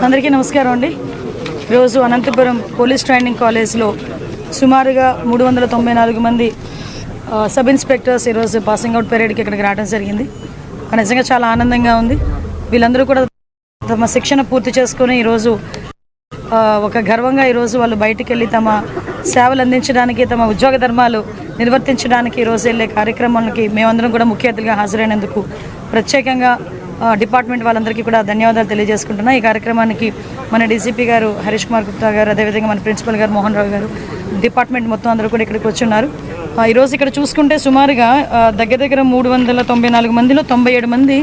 అందరికీ నమస్కారం అండి. ఈరోజు అనంతపురం పోలీస్ ట్రైనింగ్ కాలేజ్లో సుమారుగా 394 మంది సబ్ ఇన్స్పెక్టర్స్ ఈరోజు పాసింగ్ అవుట్ పరేడ్కి ఇక్కడికి రావడం జరిగింది. నిజంగా చాలా ఆనందంగా ఉంది. వీళ్ళందరూ కూడా తమ శిక్షణ పూర్తి చేసుకొని ఈరోజు ఒక గర్వంగా ఈరోజు వాళ్ళు బయటికి వెళ్ళి తమ సేవలు అందించడానికి, తమ ఉద్యోగ ధర్మాలు నిర్వర్తించడానికి ఈరోజు వెళ్ళే కార్యక్రమాలకి మేమందరం కూడా ముఖ్య అతిథిగా హాజరైనందుకు ప్రత్యేకంగా డిపార్ట్మెంట్ వాళ్ళందరికీ కూడా ధన్యవాదాలు తెలియజేసుకుంటున్నా. ఈ కార్యక్రమానికి మన డీసీపీ గారు హరీష్ కుమార్ గుప్తా గారు, అదేవిధంగా మన ప్రిన్సిపల్ గారు మోహన్ రావు గారు, డిపార్ట్మెంట్ మొత్తం అందరూ కూడా ఇక్కడికి వచ్చి ఉన్నారు. ఈరోజు ఇక్కడ చూసుకుంటే సుమారుగా దగ్గర 394 మందిలో 97 మంది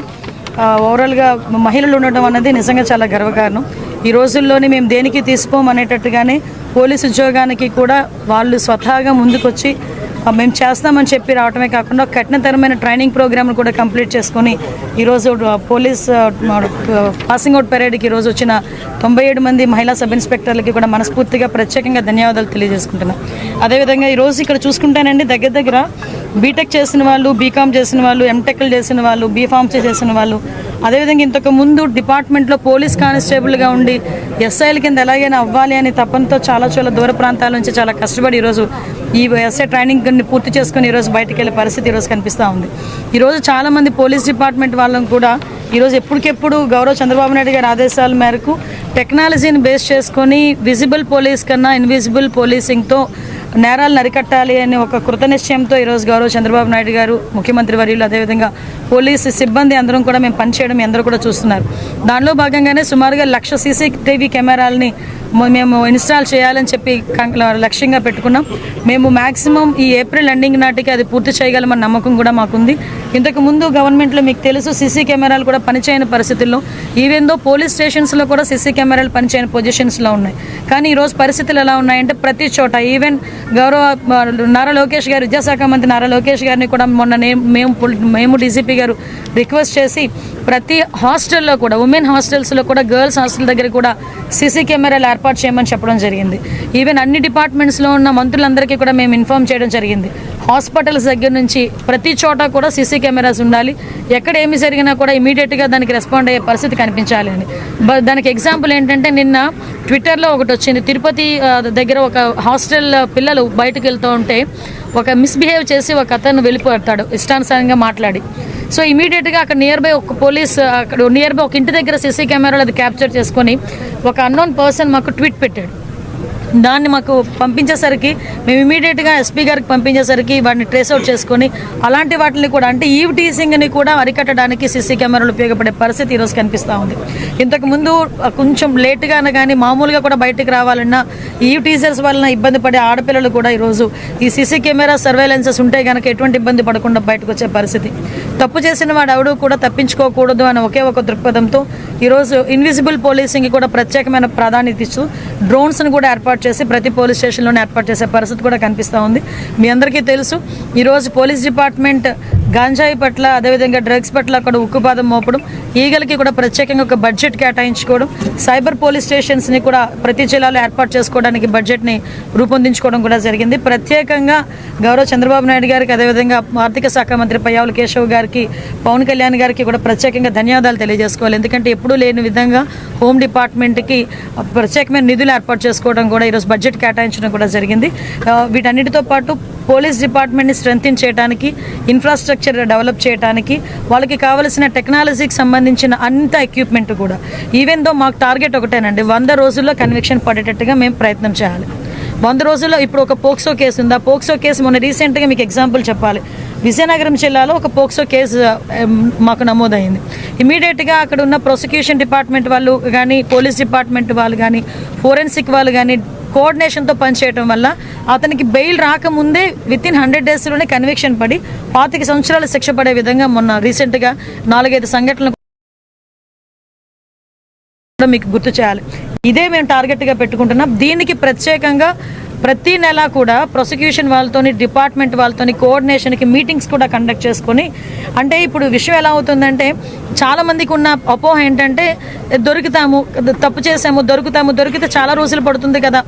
ఓవరాల్గా మహిళలు ఉండడం అన్నది నిజంగా చాలా గర్వకారణం. ఈ రోజుల్లోనే మేము దేనికి తీసుకోమనేటట్టుగానే పోలీసు ఉద్యోగానికి కూడా వాళ్ళు స్వతహాగా ముందుకొచ్చి మేము చేస్తామని చెప్పి రావటమే కాకుండా కఠినతరమైన ట్రైనింగ్ ప్రోగ్రామ్ను కూడా కంప్లీట్ చేసుకొని ఈరోజు పోలీస్ పాసింగ్ అవుట్ పరేడ్కి ఈరోజు వచ్చిన 97 మంది మహిళా సబ్ ఇన్స్పెక్టర్లకి కూడా మనస్ఫూర్తిగా ప్రత్యేకంగా ధన్యవాదాలు తెలియజేసుకుంటున్నాం. అదేవిధంగా ఈరోజు ఇక్కడ చూసుకుంటేనండి దగ్గర బీటెక్ చేసిన వాళ్ళు, బీకామ్ చేసిన వాళ్ళు, ఎంటెక్లు చేసిన వాళ్ళు, బీఫార్మసీ చేసిన వాళ్ళు, అదేవిధంగా ఇంతకు ముందు డిపార్ట్మెంట్లో పోలీస్ కానిస్టేబుల్గా ఉండి ఎస్ఐల కింద ఎలాగైనా అవ్వాలి అని తపంతో చాలా దూర ప్రాంతాల నుంచి చాలా కష్టపడి ఈరోజు ఈ ఎస్ఐ ట్రైనింగ్ పూర్తి చేసుకుని ఈరోజు బయటకు వెళ్ళే పరిస్థితి ఈరోజు కనిపిస్తూ ఉంది. ఈరోజు చాలామంది పోలీస్ డిపార్ట్మెంట్ వాళ్ళని కూడా ఈరోజు ఎప్పటికెప్పుడు గౌరవ చంద్రబాబు నాయుడు గారి ఆదేశాల మేరకు టెక్నాలజీని బేస్ చేసుకొని విజిబుల్ పోలీస్ కన్నా ఇన్విజిబుల్ పోలీసింగ్తో నేరాలను అరికట్టాలి అనే ఒక కృతనిశ్చయంతో ఈరోజు గౌరవ చంద్రబాబు నాయుడు గారు, ముఖ్యమంత్రి వర్యులు, అదేవిధంగా పోలీసు సిబ్బంది అందరం కూడా మేము పనిచేయడం అందరూ కూడా చూస్తున్నారు. దానిలో భాగంగానే సుమారుగా 1,00,000 CCTV కెమెరాలని మేము ఇన్స్టాల్ చేయాలని చెప్పి లక్ష్యంగా పెట్టుకున్నాం. మేము మ్యాక్సిమం ఈ ఏప్రిల్ ఎండింగ్ నాటికి అది పూర్తి చేయగలమన్న నమ్మకం కూడా మాకుంది. ఇంతకుముందు గవర్నమెంట్లో మీకు తెలుసు సీసీ కెమెరాలు కూడా పనిచేయని పరిస్థితుల్లో, ఈవెందో పోలీస్ స్టేషన్స్లో కూడా సీసీ కెమెరాలు పనిచేయని పొజిషన్స్లో ఉన్నాయి. కానీ ఈరోజు పరిస్థితులు ఎలా ఉన్నాయంటే ప్రతి చోట ఈవెన్ గౌరవ నారా లోకేష్ గారు, విద్యాశాఖ మంత్రి నారా లోకేష్ గారిని కూడా మొన్న మేము డీసీపీ గారు రిక్వెస్ట్ చేసి ప్రతి హాస్టల్లో కూడా, ఉమెన్ హాస్టల్స్లో కూడా, గర్ల్స్ హాస్టల్ దగ్గర కూడా సీసీ కెమెరాలు ఏర్పాటు చేయమని చెప్పడం జరిగింది. ఈవెన్ అన్ని డిపార్ట్మెంట్స్లో ఉన్న మంత్రులందరికీ కూడా మేము ఇన్ఫార్మ్ చేయడం జరిగింది. హాస్పిటల్స్ దగ్గర నుంచి ప్రతి చోట కూడా సీసీ కెమెరాస్ ఉండాలి. ఎక్కడ ఏమి జరిగినా కూడా ఇమీడియట్గా దానికి రెస్పాండ్ అయ్యే పరిస్థితి కనిపించాలి అని. దానికి ఎగ్జాంపుల్ ఏంటంటే నిన్న ట్విట్టర్లో ఒకటి వచ్చింది. తిరుపతి దగ్గర ఒక హాస్టల్ పిల్లలు బయటకు వెళ్తూ ఉంటే ఒక మిస్బిహేవ్ చేసి ఒక అతను వెళ్ళిపోతాడు ఇష్టానుసారంగా మాట్లాడి. సో ఇమీడియట్గా అక్కడ నియర్ బై ఒక పోలీస్, అక్కడ నియర్ బై ఒక ఇంటి దగ్గర సీసీ కెమెరాలు అది క్యాప్చర్ చేసుకొని ఒక అన్నోన్ పర్సన్ మాకు ట్వీట్ పెట్టాడు. దాన్ని మాకు పంపించేసరికి మేము ఇమీడియట్గా ఎస్పీ గారికి పంపించేసరికి వాటిని ట్రేస్అవుట్ చేసుకొని అలాంటి వాటిని కూడా, అంటే ఈవ్ టీజింగ్ని కూడా అరికట్టడానికి సీసీ కెమెరాలు ఉపయోగపడే పరిస్థితి ఈరోజు కనిపిస్తూ ఉంది. ఇంతకుముందు కొంచెం లేట్గానే కానీ మామూలుగా కూడా బయటకు రావాలన్నా ఈవ్ టీజర్స్ వలన ఇబ్బంది పడే ఆడపిల్లలు కూడా ఈరోజు ఈ సీసీ కెమెరా సర్వేలెన్సెస్ ఉంటే కనుక ఎటువంటి ఇబ్బంది పడకుండా బయటకు వచ్చే పరిస్థితి. తప్పు చేసిన వాడు ఎవడు కూడా తప్పించుకోకూడదు అనే ఒకే ఒక దృక్పథంతో ఈరోజు ఇన్విజిబుల్ పోలీసింగ్ కూడా ప్రత్యేకమైన ప్రాధాన్యత ఇస్తూ డ్రోన్స్ను కూడా ఏర్పాటు చేసి ప్రతి పోలీస్ స్టేషన్లోనే ఏర్పాటు చేసే పరిస్థితి కూడా కనిపిస్తూ ఉంది. మీ అందరికీ తెలుసు ఈరోజు పోలీస్ డిపార్ట్మెంట్ గాంజాయి పట్ల, అదేవిధంగా డ్రగ్స్ పట్ల అక్కడ ఉక్కుపాదం మోపడం, ఈగలకి కూడా ప్రత్యేకంగా ఒక బడ్జెట్ కేటాయించుకోవడం, సైబర్ పోలీస్ స్టేషన్స్ని కూడా ప్రతి జిల్లాలో ఏర్పాటు చేసుకోవడానికి బడ్జెట్ని రూపొందించుకోవడం కూడా జరిగింది. ప్రత్యేకంగా గౌరవ చంద్రబాబు నాయుడు గారికి, అదేవిధంగా ఆర్థిక శాఖ మంత్రి పయ్యావుల కేశవ్ గారికి, పవన్ కళ్యాణ్ గారికి కూడా ప్రత్యేకంగా ధన్యవాదాలు తెలియజేసుకోవాలి. ఎందుకంటే ఎప్పుడూ లేని విధంగా హోమ్ డిపార్ట్మెంట్కి ప్రత్యేకమైన నిధులు ఏర్పాటు చేసుకోవడం కూడా ఈరోజు బడ్జెట్ కేటాయించడం కూడా జరిగింది. వీటన్నిటితో పాటు పోలీస్ డిపార్ట్మెంట్ని స్ట్రెంథెన్ చేయడానికి, ఇన్ఫ్రాస్ట్రక్చర్ డెవలప్ చేయడానికి, వాళ్ళకి కావాల్సిన టెక్నాలజీకి సంబంధించిన అంత ఎక్విప్మెంట్ కూడా, ఈవెన్ దో మాకు టార్గెట్ ఒకటేనండి, 100 రోజుల్లో కన్విక్షన్ పడేటట్టుగా మేము ప్రయత్నం చేయాలి. 100 రోజుల్లో ఇప్పుడు ఒక పోక్సో కేసు ఉంది. ఆ పోక్సో కేసు మొన్న రీసెంట్గా మీకు ఎగ్జాంపుల్ చెప్పాలి, విజయనగరం జిల్లాలో ఒక పోక్సో కేసు మాకు నమోదైంది. ఇమీడియట్గా అక్కడ ఉన్న ప్రాసిక్యూషన్ డిపార్ట్మెంట్ వాళ్ళు కానీ, పోలీస్ డిపార్ట్మెంట్ వాళ్ళు కానీ, ఫోరెన్సిక్ వాళ్ళు కానీ కోఆర్డినేషన్తో పనిచేయడం వల్ల అతనికి బెయిల్ రాకముందే వితిన్ 100 డేస్లోనే కన్విక్షన్ పడి 25 సంవత్సరాల శిక్ష పడే విధంగా మొన్న రీసెంట్గా 4-5 సంఘటనలు మీకు గుర్తు చేయాలి. ఇదే మేము టార్గెట్గా పెట్టుకుంటున్నాం. దీనికి ప్రత్యేకంగా ప్రతి నెల కూడా ప్రాసిక్యూషన్ వాళ్ళతోని, డిపార్ట్మెంట్ వాళ్ళతోని కోఆర్డినేషన్కి మీటింగ్స్ కూడా కండక్ట్ చేసుకొని, అంటే ఇప్పుడు విషయం ఎలా అవుతుందంటే చాలామందికి ఉన్న అపోహ ఏంటంటే దొరుకుతాము, తప్పు చేసాము, దొరికితే చాలా రోజులు పడుతుంది కదా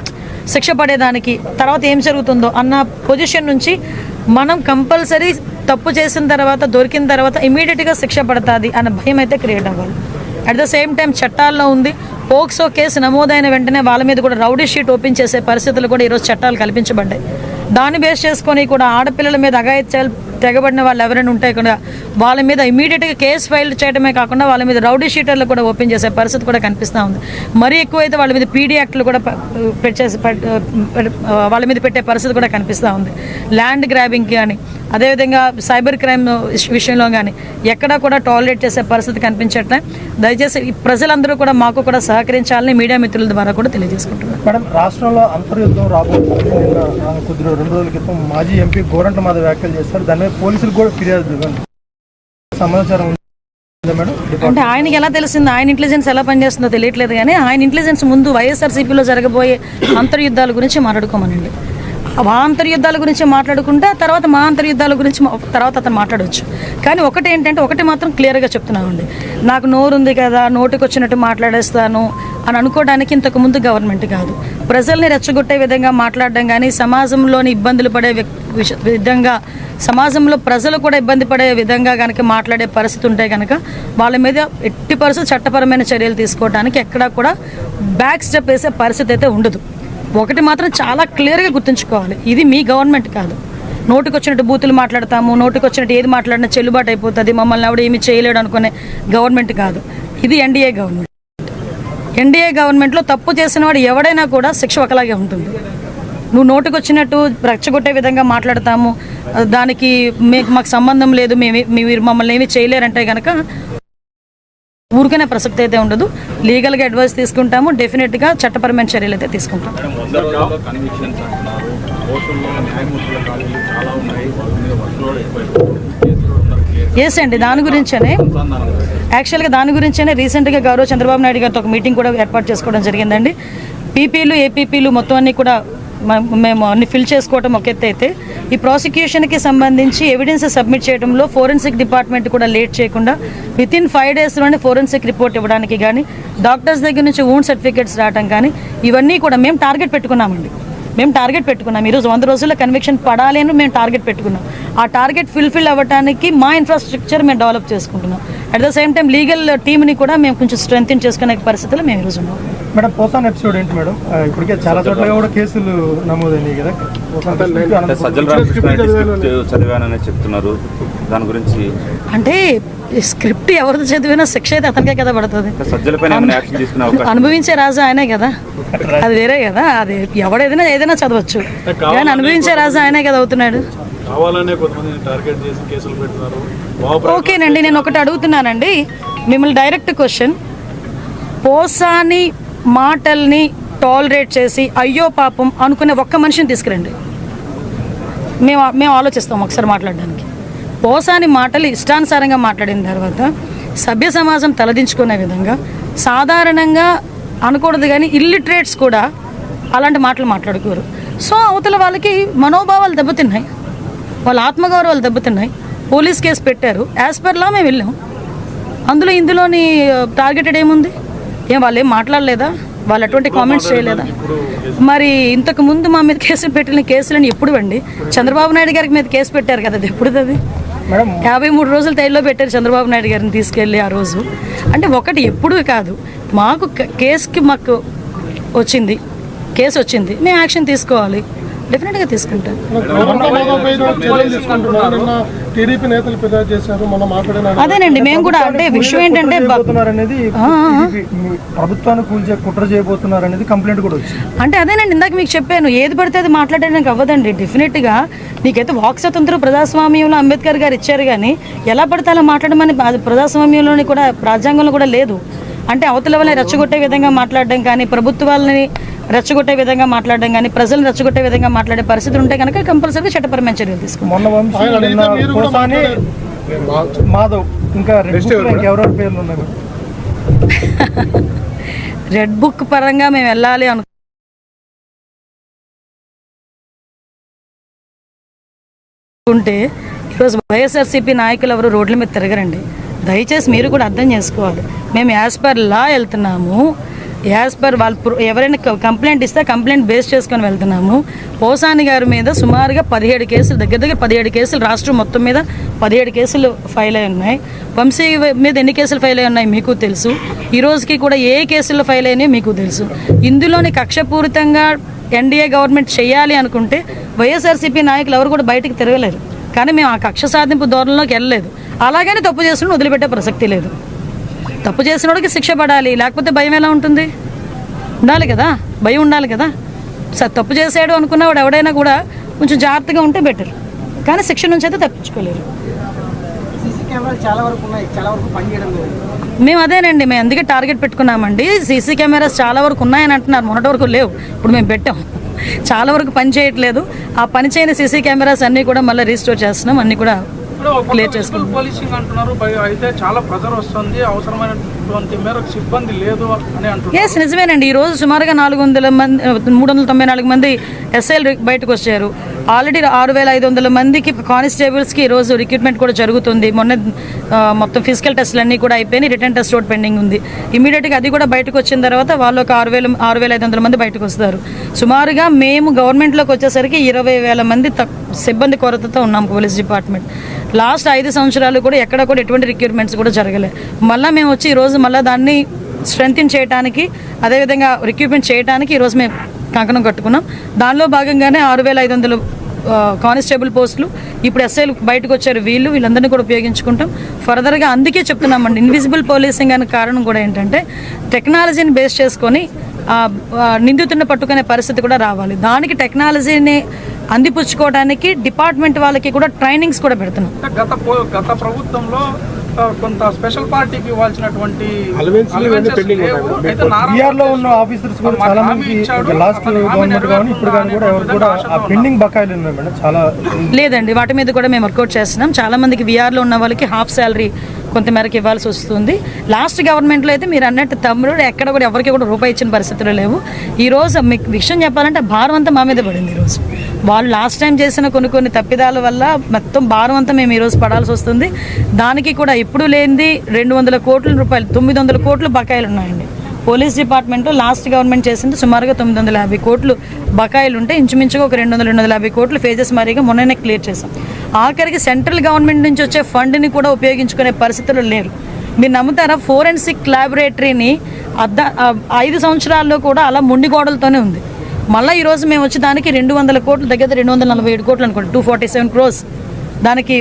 శిక్ష పడేదానికి, తర్వాత ఏం జరుగుతుందో అన్న పొజిషన్ నుంచి మనం కంపల్సరీ తప్పు చేసిన తర్వాత, దొరికిన తర్వాత ఇమీడియట్గా శిక్ష పడుతుంది అన్న భయం అయితే క్రియేట్ అవ్వాలి. అట్ ద సేమ్ టైం చట్టాల్లో ఉంది పోక్సో కేసు నమోదైన వెంటనే వాళ్ళ మీద కూడా రౌడీ షీట్ ఓపెన్ చేసే పరిస్థితులు కూడా ఈరోజు చట్టాలు కల్పించబడ్డాయి. దాన్ని బేస్ చేసుకొని కూడా ఆడపిల్లల మీద అఘాయిత్యాలు తెగబడిన వాళ్ళు ఎవరైనా ఉంటే కూడా వాళ్ళ మీద ఇమీడియట్గా కేసు ఫైల్ చేయడమే కాకుండా వాళ్ళ మీద రౌడీ షీటర్లు కూడా ఓపెన్ చేసే పరిస్థితి కూడా కనిపిస్తూ ఉంది. మరీ ఎక్కువైతే వాళ్ళ మీద పీడీ యాక్ట్లు కూడా వాళ్ళ మీద పెట్టే పరిస్థితి కూడా కనిపిస్తూ ఉంది. ల్యాండ్ గ్రాబింగ్ కానీ అదేవిధంగా సైబర్ క్రైమ్ విషయంలో కానీ ఎక్కడా కూడా టాలరేట్ చేసే పరిస్థితి కనిపించట్లే. దయచేసి ఈ ప్రజలందరూ కూడా మాకు కూడా సహకరించాలని మీడియా మిత్రుల ద్వారా కూడా తెలియజేసుకుంటున్నాను. మేడం, రాష్ట్రంలో అంతర్యుద్ధం రాబోతుంది. కొద్ది 2 రోజుల క్రితం మాజీ ఎంపీ గోరంట మాధవ్ వ్యాఖ్యలు చేస్తారు. దాని మీద పోలీసులు కూడా ఫిర్యాదు సమాచారం ఉంది మేడం. అంటే ఆయనకి ఎలా తెలిసింది, ఆయన ఇంటెలిజెన్స్ ఎలా పనిచేస్తుందో తెలియట్లేదు. కానీ ఆయన ఇంటెలిజెన్స్ ముందు వైఎస్ఆర్సీపీలో జరగబోయే అంతర్యుద్ధాల గురించి మాట్లాడుకోమనండి. మా అంతర్యుద్ధాల గురించి మాట్లాడుకుంటే తర్వాత మా అంతర్యుద్ధాల గురించి తర్వాత అతను మాట్లాడవచ్చు. కానీ ఒకటి మాత్రం క్లియర్గా చెప్తున్నామండి, నాకు నోరు ఉంది కదా నోటికి వచ్చినట్టు మాట్లాడేస్తాను అని అనుకోవడానికి ఇంతకుముందు గవర్నమెంట్ కాదు. ప్రజల్ని రెచ్చగొట్టే విధంగా మాట్లాడడం కానీ సమాజంలోని ఇబ్బందులు పడే విధంగా సమాజంలో ప్రజలు కూడా ఇబ్బంది పడే విధంగా కనుక మాట్లాడే పరిస్థితి ఉంటే కనుక వాళ్ళ మీద ఎట్టి పరిస్థితి చట్టపరమైన చర్యలు తీసుకోవడానికి ఎక్కడా కూడా బ్యాక్ స్టెప్ వేసే పరిస్థితి అయితే ఉండదు. ఒకటి మాత్రం చాలా క్లియర్గా గుర్తుంచుకోవాలి, ఇది మీ గవర్నమెంట్ కాదు. నోటికి వచ్చినట్టు బూతులు మాట్లాడతాము, నోటికి వచ్చినట్టు ఏది మాట్లాడినా చెల్లుబాటు అయిపోతుంది, మమ్మల్ని ఎవడు ఏమీ చేయలేడు అనుకునే గవర్నమెంట్ కాదు. ఇది ఎన్డీఏ గవర్నమెంట్. ఎన్డీఏ గవర్నమెంట్లో తప్పు చేసిన వాడు ఎవడైనా కూడా శిక్ష ఒకలాగే ఉంటుంది. నువ్వు నోటికి వచ్చినట్టు రెచ్చగొట్టే విధంగా మాట్లాడతాము, దానికి మాకు సంబంధం లేదు, మీరు మమ్మల్ని ఏమీ చేయలేరంటే కనుక ఊరికనే ప్రసక్తి అయితే ఉండదు. లీగల్గా అడ్వైస్ తీసుకుంటాము, డెఫినెట్గా చట్టపరమైన చర్యలు అయితే తీసుకుంటాం. ఎస్ అండి, దాని గురించనే రీసెంట్గా గౌరవ చంద్రబాబు నాయుడు గారితో ఒక మీటింగ్ కూడా ఏర్పాటు చేసుకోవడం జరిగిందండి. పీపీలు ఏపీపీలు మొత్తం అన్నీ కూడా మేము అన్ని ఫిల్ చేసుకోవడం ఒక ఎత్తు అయితే, ఈ ప్రాసిక్యూషన్కి సంబంధించి ఎవిడెన్స్ సబ్మిట్ చేయడంలో ఫోరెన్సిక్ డిపార్ట్మెంట్ కూడా లేట్ చేయకుండా వితిన్ 5 daysలోనే ఫోరెన్సిక్ రిపోర్ట్ ఇవ్వడానికి కానీ డాక్టర్స్ దగ్గర నుంచి వూండ్ సర్టిఫికేట్స్ రావడం కానీ ఇవన్నీ కూడా మేము టార్గెట్ పెట్టుకున్నామండి. ఈరోజు 100 రోజుల్లో కన్విక్షన్ పడాలి అని మేము టార్గెట్ పెట్టుకున్నాం. ఆ టార్గెట్ ఫుల్ఫిల్ అవ్వడానికి మా ఇన్ఫ్రాస్ట్రక్చర్ మేము డెవలప్ చేసుకుంటున్నాం. At the same time legal టీమ్ని కూడా మేము కొంచెం స్ట్రెంథెన్ చేసుకునే పరిస్థితుల్లో మేము ఈరోజు ఉన్నాం. మేడం, పోసాన్ ఎపిసోడ్ ఏంటి మేడం? ఇప్పటికే చాలా చోట్ల కూడా కేసులు నమోదైనాయి కదా. సజ్జల రామకృష్ణ చదివానని చెప్తున్నారు, దాని గురించి అంటే స్క్రిప్ట్ ఎవరిది చదివినా శిక్ష అయితే అతనికే కదా పడుతుంది. అనుభవించే రాజు ఆయనే కదా, అది వేరే కదా. అది ఏదైనా చదవచ్చు, కానీ అనుభవించే రాజు ఆయనే కదా అవుతున్నాడు. ఓకేనండి, నేను ఒకటి అడుగుతున్నానండి మిమ్మల్ని, డైరెక్ట్ క్వశ్చన్. పోసాని మాటల్ని టాలరేట్ చేసి అయ్యో పాపం అనుకునే ఒక్క మనిషిని తీసుకురండి, మేము ఆలోచిస్తాం ఒకసారి మాట్లాడడానికి. పోసాని మాటలు ఇష్టానుసారంగా మాట్లాడిన తర్వాత సభ్య సమాజం తలదించుకునే విధంగా సాధారణంగా అనకూడదు, కానీ ఇల్లిటరేట్స్ కూడా అలాంటి మాటలు మాట్లాడుకోరు. సో అవతల వాళ్ళకి మనోభావాలు దెబ్బతిన్నాయి, వాళ్ళ ఆత్మగౌరవాలు దెబ్బతిన్నాయి. పోలీస్ కేసు పెట్టారు, యాజ్ పర్ లా మేము వెళ్ళాం. ఇందులోని టార్గెటెడ్ ఏముంది? వాళ్ళు ఏం మాట్లాడలేదా? వాళ్ళు అటువంటి కామెంట్స్ చేయలేదా? మరి ఇంతకు ముందు మా మీద కేసులు పెట్టిన కేసులని ఎప్పుడు అండి? చంద్రబాబు నాయుడు గారికి మీద కేసు పెట్టారు కదా, అది ఎప్పుడు? అది 53 రోజులు తైల్లో పెట్టారు చంద్రబాబు నాయుడు గారిని తీసుకెళ్ళి ఆ రోజు. అంటే ఒకటి ఎప్పుడు కాదు, మాకు మాకు కేసు వచ్చింది, మేము యాక్షన్ తీసుకోవాలి, డెఫినెట్గా తీసుకుంటాం. అదేనండి, మేము కూడా అంటే విషయం ఏంటంటే ప్రభుత్వాన్ని కూల్చే కుట్ర చేయబోతున్నారు అనేది కంప్లైంట్ కూడా వచ్చింది. అంటే అదేనండి, ఇందాక మీకు చెప్పాను, ఏది పడితే అది మాట్లాడడానికి అవ్వదండి. డెఫినెట్గా నీకైతే వాక్ స్వతంత్రం ప్రజాస్వామ్యంలో అంబేద్కర్ గారు ఇచ్చారు, కానీ ఎలా పడితే అలా మాట్లాడమని ప్రజాస్వామ్యంలోని కూడా రాజ్యాంగంలో కూడా లేదు. అంటే అవతల వాళ్ళని రెచ్చగొట్టే విధంగా మాట్లాడడం కానీ, ప్రభుత్వాలని రెచ్చగొట్టే విధంగా మాట్లాడడం కానీ, ప్రజలను రెచ్చగొట్టే విధంగా మాట్లాడే పరిస్థితులు ఉంటే కనుక కంపల్సరీగా చట్టపరమైన చర్యలు తీసుకుంటాం. మాధవ్ ఇంకా ఎవరెవరి పేర్లు ఉన్నాయి? రెడ్ బుక్ పరంగా మేము వెళ్ళాలి అనుకుంటే ఈరోజు వైఎస్ఆర్సీపీ నాయకులు ఎవరు రోడ్ల మీద తిరగరండి. దయచేసి మీరు కూడా అర్థం చేసుకోవాలి, మేము యాజ్ పర్ లా వెళ్తున్నాము. యాజ్ పర్ వాళ్ళు ఎవరైనా కంప్లైంట్ ఇస్తే కంప్లైంట్ బేస్ చేసుకొని వెళ్తున్నాము. పోసాని గారి మీద సుమారుగా 17 కేసులు, దగ్గర 17 కేసులు రాష్ట్రం మొత్తం మీద 17 కేసులు ఫైల్ అయి ఉన్నాయి. వంశీ మీద ఎన్ని కేసులు ఫైల్ అయి ఉన్నాయి మీకు తెలుసు. ఈ రోజుకి కూడా ఏ కేసులు ఫైల్ అయినాయో మీకు తెలుసు. ఇందులోని కక్షపూరితంగా ఎన్డీఏ గవర్నమెంట్ చేయాలి అనుకుంటే వైఎస్ఆర్సీపీ నాయకులు ఎవరు కూడా బయటకు తిరగలేరు. కానీ మేము ఆ కక్ష సాధింపు ధోరణిలోకి వెళ్ళలేదు. అలాగని తప్పు చేస్తున్న వదిలిపెట్టే ప్రసక్తి లేదు. తప్పు చేసినోడికి శిక్ష పడాలి, లేకపోతే భయం ఎలా ఉంటుంది? ఉండాలి కదా, భయం ఉండాలి కదా. తప్పు చేసాడు అనుకున్నవాడు ఎవడైనా కూడా కొంచెం జాగ్రత్తగా ఉంటే బెటర్, కానీ శిక్ష నుంచి అయితే తప్పించుకోలేరు. మేము అదేనండి, మేము అందుకే టార్గెట్ పెట్టుకున్నామండి. సీసీ కెమెరాస్ చాలా వరకు ఉన్నాయని అంటున్నారు, మొన్నటి వరకు లేవు, ఇప్పుడు మేము పెట్టాం. చాలా వరకు పని చేయట్లేదు. ఆ పని చేయని సీసీ కెమెరాస్ అన్నీ కూడా మళ్ళీ రీస్టోర్ చేస్తున్నాం, అన్నీ కూడా క్లియర్ చేసుకుంటాం. పోలీసింగ్ అంటున్నారు, అయితే చాలా ప్రెజర్ వస్తుంది, అవసరమైనటువంటి మేరకు సిబ్బంది లేదు అని అంటున్నారు. ఎస్, నిజమేనండి. ఈరోజు సుమారుగా 394 మంది ఎస్ఐలు బయటకు వచ్చారు. ఆల్రెడీ 6500 మందికి కానిస్టేబుల్స్కి ఈరోజు రిక్రూట్మెంట్ కూడా జరుగుతుంది. మొన్న మొత్తం ఫిజికల్ టెస్టులు అన్నీ కూడా అయిపోయినాయి, రిటర్న్ టెస్ట్ ఒకటి పెండింగ్ ఉంది. ఇమీడియట్గా అది కూడా బయటకు వచ్చిన తర్వాత వాళ్ళు ఒక 6500 మంది బయటకు వస్తారు. సుమారుగా మేము గవర్నమెంట్లోకి వచ్చేసరికి 20,000 మంది సిబ్బంది కొరతతో ఉన్నాం పోలీస్ డిపార్ట్మెంట్. లాస్ట్ 5 సంవత్సరాలు కూడా ఎక్కడ కూడా ఎటువంటి రిక్రూట్మెంట్స్ కూడా జరగలేదు. మళ్ళీ మేము వచ్చి ఈరోజు మళ్ళీ దాన్ని స్ట్రెంగ్తన్ చేయడానికి, అదేవిధంగా రిక్రూట్మెంట్ చేయడానికి ఈరోజు మేము కంకణం కట్టుకున్నాం. దానిలో భాగంగానే 6500 కానిస్టేబుల్ పోస్టులు, ఇప్పుడు ఎస్ఐలు బయటకు వచ్చారు. వీళ్ళందరినీ కూడా ఉపయోగించుకుంటాం ఫర్దర్గా. అందుకే చెప్తున్నామండి, ఇన్విజిబుల్ పోలీసింగ్ అనే కారణం కూడా ఏంటంటే టెక్నాలజీని బేస్ చేసుకొని నిందితుడిని పట్టుకునే పరిస్థితి కూడా రావాలి. దానికి టెక్నాలజీని అందిపుచ్చుకోవడానికి డిపార్ట్మెంట్ వాళ్ళకి కూడా ట్రైనింగ్స్ కూడా పెడుతున్నాం. గత ప్రభుత్వంలో కొంత స్పెషల్ పార్టీకి ఇవ్వాల్సినటువంటి బీఆర్లో ఉన్న ఆఫీసర్స్ కూడా చాలా మంది లాస్ట్ గవర్నమెంట్ కానీ ఇప్పుడు కానీ కూడా ఎవరు కూడా ఆ పెండింగ్ బకాయిలు ఉన్నాయి మేడం. చాలా లేదండి, వాటి మీద కూడా మేము వర్కౌట్ చేస్తున్నాం. చాలా మందికి వీఆర్లో ఉన్న వాళ్ళకి హాఫ్ శాలరీ కొంతమేరకు ఇవ్వాల్సి వస్తుంది. లాస్ట్ గవర్నమెంట్లో అయితే మీరు అన్నట్టు తమ్ముడు ఎక్కడ కూడా ఎవరికి కూడా రూపాయి ఇచ్చిన పరిస్థితులు లేవు. ఈరోజు మీకు విషయం చెప్పాలంటే భారం అంతా మా మీద పడింది. ఈరోజు వాళ్ళు లాస్ట్ టైం చేసిన కొన్ని తప్పిదాల వల్ల మొత్తం భారం అంతా మేము ఈరోజు పడాల్సి వస్తుంది. దానికి కూడా ఇప్పుడు లేనిది 200 కోట్ల రూపాయలు, 900 కోట్లు బకాయిలు ఉన్నాయండి. పోలీస్ డిపార్ట్మెంట్లో లాస్ట్ గవర్నమెంట్ చేసింది సుమారుగా 950 కోట్లు బకాయిలు ఉంటే ఇంచుమించుగా ఒక 200-250 కోట్లు ఫేజెస్ మరీగా మొన్ననే క్లియర్ చేసాం. ఆఖరికి సెంట్రల్ గవర్నమెంట్ నుంచి వచ్చే ఫండ్ని కూడా ఉపయోగించుకునే పరిస్థితులు లేరు. మీరు నమ్ముతారా, ఫోరెన్సిక్ ల్యాబొరేటరీని 5 సంవత్సరాల్లో కూడా అలా మొండి గోడలతోనే ఉంది. మళ్ళీ ఈరోజు మేము వచ్చి దానికి 200 కోట్లు, దగ్గర 247 కోట్లు అనుకోండి, 247 crores దానికి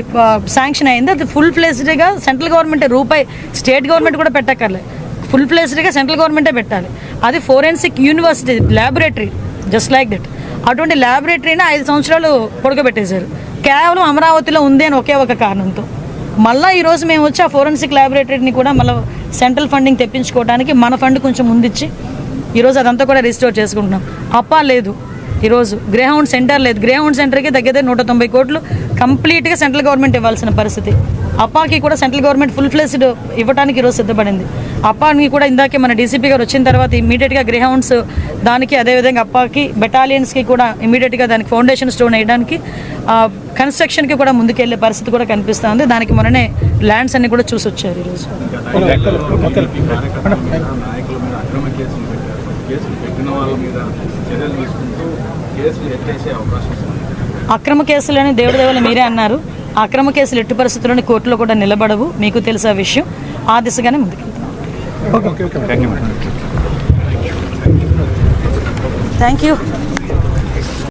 శాంక్షన్ అయింది. అది ఫుల్ ఫ్లెజ్డ్గా సెంట్రల్ గవర్నమెంటే, రూపాయి స్టేట్ గవర్నమెంట్ కూడా పెట్టక్కర్లేదు, ఫుల్ ఫ్లెజ్డ్గా సెంట్రల్ గవర్నమెంటే పెట్టాలి. అది forensic university laboratory, just like that. అటువంటి ల్యాబొరేటరీని 5 సంవత్సరాలు పొడగబెట్టేశారు, కేవలం అమరావతిలో ఉంది అని ఒకే ఒక కారణంతో. మళ్ళీ ఈరోజు మేము వచ్చి ఆ ఫోరెన్సిక్ ల్యాబొరేటరీని కూడా మళ్ళీ సెంట్రల్ ఫండింగ్ తెప్పించుకోవడానికి మన ఫండ్ కొంచెం ముందిచ్చి ఈరోజు అదంతా కూడా రిస్టోర్ చేసుకుంటున్నాం. అప్పా లేదు, ఈరోజు గ్రేహౌండ్ సెంటర్ లేదు. గ్రేహౌండ్ సెంటర్కి దగ్గర 190 కోట్లు కంప్లీట్గా సెంట్రల్ గవర్నమెంట్ ఇవ్వాల్సిన పరిస్థితి. అప్పాకి కూడా సెంట్రల్ గవర్నమెంట్ ఫుల్ ఫ్లెజ్డ్ ఇవ్వడానికి ఈరోజు సిద్ధపడింది. అప్పాకి కూడా ఇందాకే మన డీసీపీ గారు వచ్చిన తర్వాత ఇమీడియట్గా గ్రేహౌండ్స్ దానికి, అదేవిధంగా అప్పాకి బెటాలియన్స్కి కూడా ఇమీడియట్గా దానికి ఫౌండేషన్ స్టోన్ వేయడానికి, కన్స్ట్రక్షన్కి కూడా ముందుకెళ్లే పరిస్థితి కూడా కనిపిస్తుంది. దానికి మొన్ననే ల్యాండ్స్ అన్ని కూడా చూసి వచ్చారు ఈరోజు. అక్రమ కేసులని దేవుడి దేవుల మీరే అన్నారు. అక్రమ కేసులు ఎట్టి పరిస్థితుల్లోని కోర్టులో కూడా నిలబడవు, మీకు తెలుసు ఆ విషయం. ఆ దిశగానే ముందుకెళ్తాం. Thank you.